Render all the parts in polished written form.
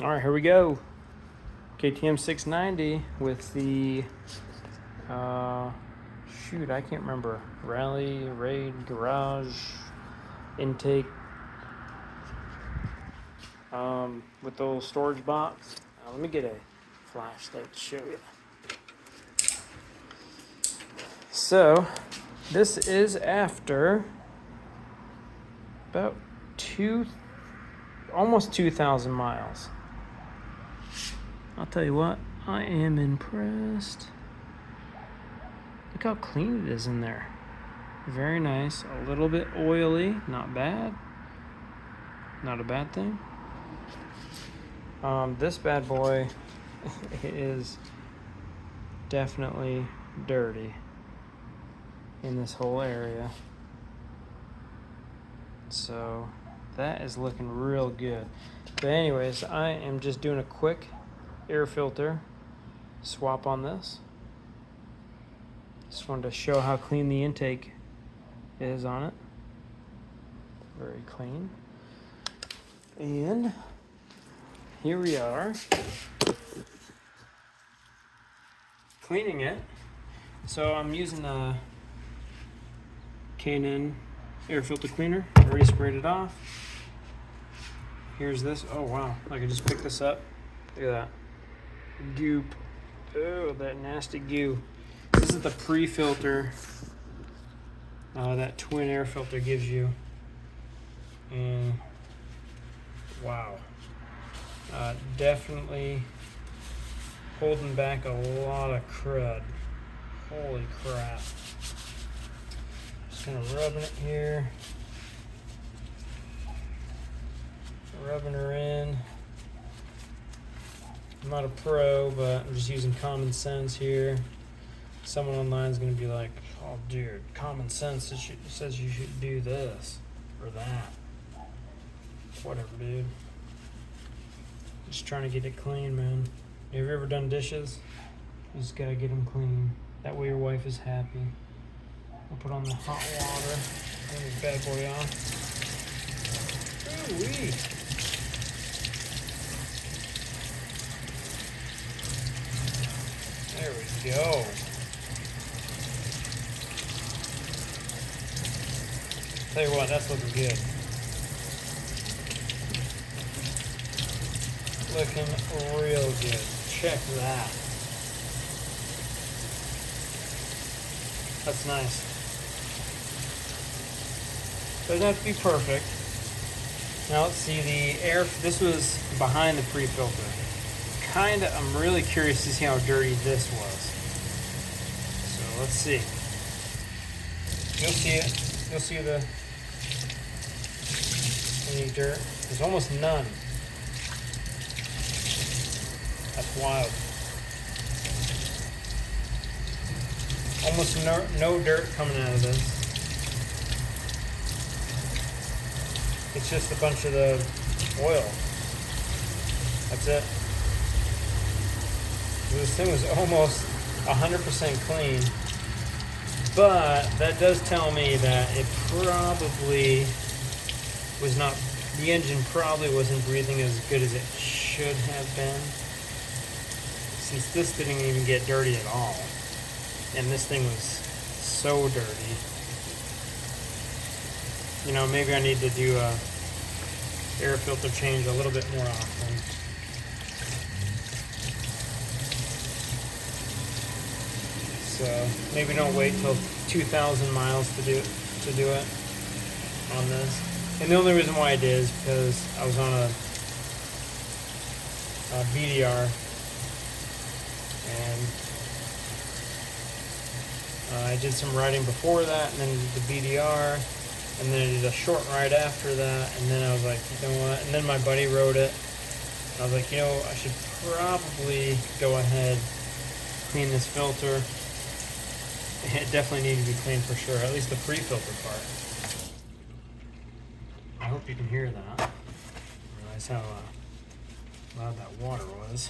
All right, here we go. KTM 690 with the, shoot, I can't remember. Rade, garage, intake, with the little storage box. Let me get a flashlight to show you. So, this is after about almost 2,000 miles. I'll tell you what, I am impressed. Look how clean it is in there. Very nice. A little bit oily, not bad. Not a bad thing. This bad boy is definitely dirty in this whole area. So that is looking real good. But anyways, I am just doing a quick air filter swap on this. Just wanted to show how clean the intake is on it. Very clean. And here we are cleaning it. So I'm using a K&N air filter cleaner. I already sprayed it off. Here's this. Oh wow, I can just pick this up. Look at that. Goop. Oh, that nasty goo. This is the pre-filter that twin air filter gives you. And wow. Definitely holding back a lot of crud. Holy crap. Just kind of rubbing it here. Rubbing her in. I'm not a pro, but I'm just using common sense here. Someone online is going to be like, oh dude, common sense says you should do this or that. Whatever, dude. Just trying to get it clean, man. Have you ever done dishes? You just gotta get them clean. That way your wife is happy. I'll put on the hot water. Turn this bad boy on. Ooh-wee. There we go. Tell you what, that's looking good. Looking real good. Check that. That's nice. Doesn't have to be perfect. Now let's see the air. This was behind the pre-filter. I'm really curious to see how dirty this was. So let's see. You'll see it. You'll see any dirt. There's almost none. That's wild. Almost no dirt coming out of this. It's just a bunch of the oil. That's it. This thing was almost 100% clean, but that does tell me that it probably was not, the engine probably wasn't breathing as good as it should have been, since this didn't even get dirty at all, and this thing was so dirty. You know, maybe I need to do a air filter change a little bit more often. So maybe don't wait till 2,000 miles to do it on this. And the only reason why I did is because I was on a BDR, and I did some riding before that, and then the BDR, and then I did a short ride after that, and then I was like, you know what? And then my buddy rode it. I was like, you know, I should probably go ahead, clean this filter. It definitely needs to be cleaned for sure, at least the pre-filter part. I hope you can hear that. I realize how loud that water was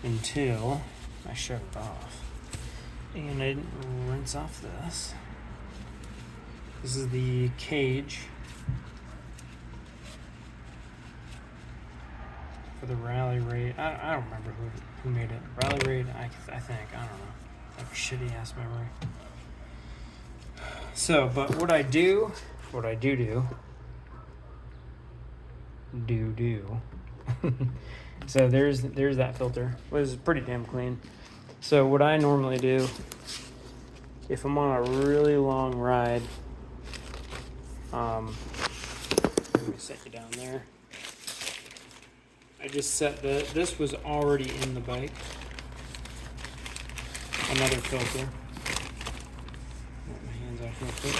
until I shut it off. And I didn't rinse off this. This is the cage. for the rally rate. I don't remember who made it. Rally rate, I think. I don't know. Like shitty ass memory. So, but what I do. So there's that filter. It was pretty damn clean. So what I normally do, if I'm on a really long ride, let me set you down there. I just set this was already in the bike. Another filter. Get my hands off real quick.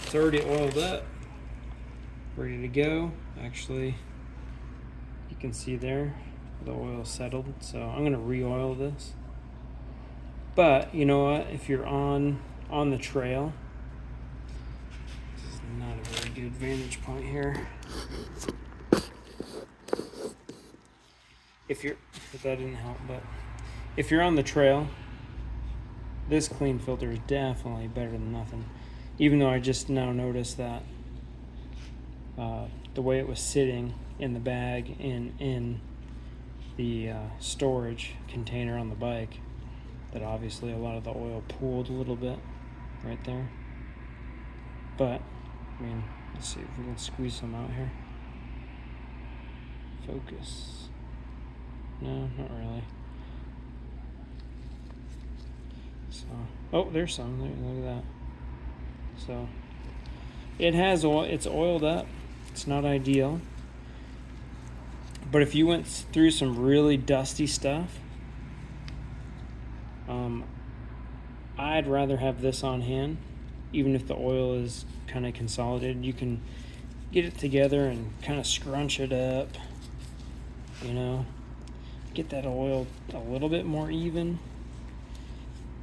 It's already oiled up, ready to go. Actually, you can see there the oil settled, so I'm gonna re-oil this. But you know what, if you're on the trail, this is not a very good vantage point here. If that didn't help, but if you're on the trail, this clean filter is definitely better than nothing. Even though I just now noticed that the way it was sitting in the bag in the storage container on the bike, that obviously a lot of the oil pooled a little bit right there. But I mean, let's see if we can squeeze some out here. Focus. No, not really. So, oh, there's some. There, look at that. So, it has oil. It's oiled up. It's not ideal. But if you went through some really dusty stuff, I'd rather have this on hand, even if the oil is kind of consolidated. You can get it together and kind of scrunch it up, you know, get that oil a little bit more even,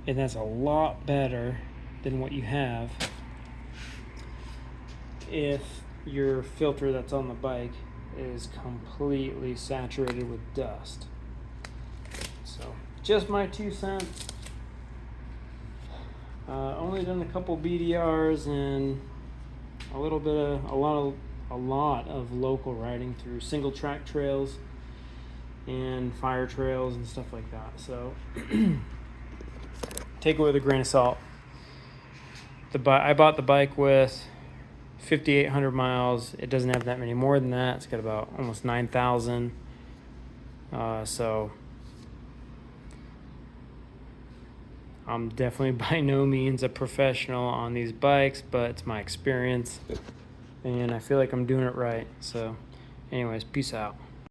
and that's a lot better than what you have if your filter that's on the bike is completely saturated with dust. So just my 2 cents. Only done a couple BDRs and a lot of local riding through single track trails and fire trails and stuff like that. So take it with a grain of salt. I bought the bike with 5,800 miles. It doesn't have that many more than that. It's got about almost 9,000. So I'm definitely by no means a professional on these bikes, but it's my experience and I feel like I'm doing it right. So anyways, peace out.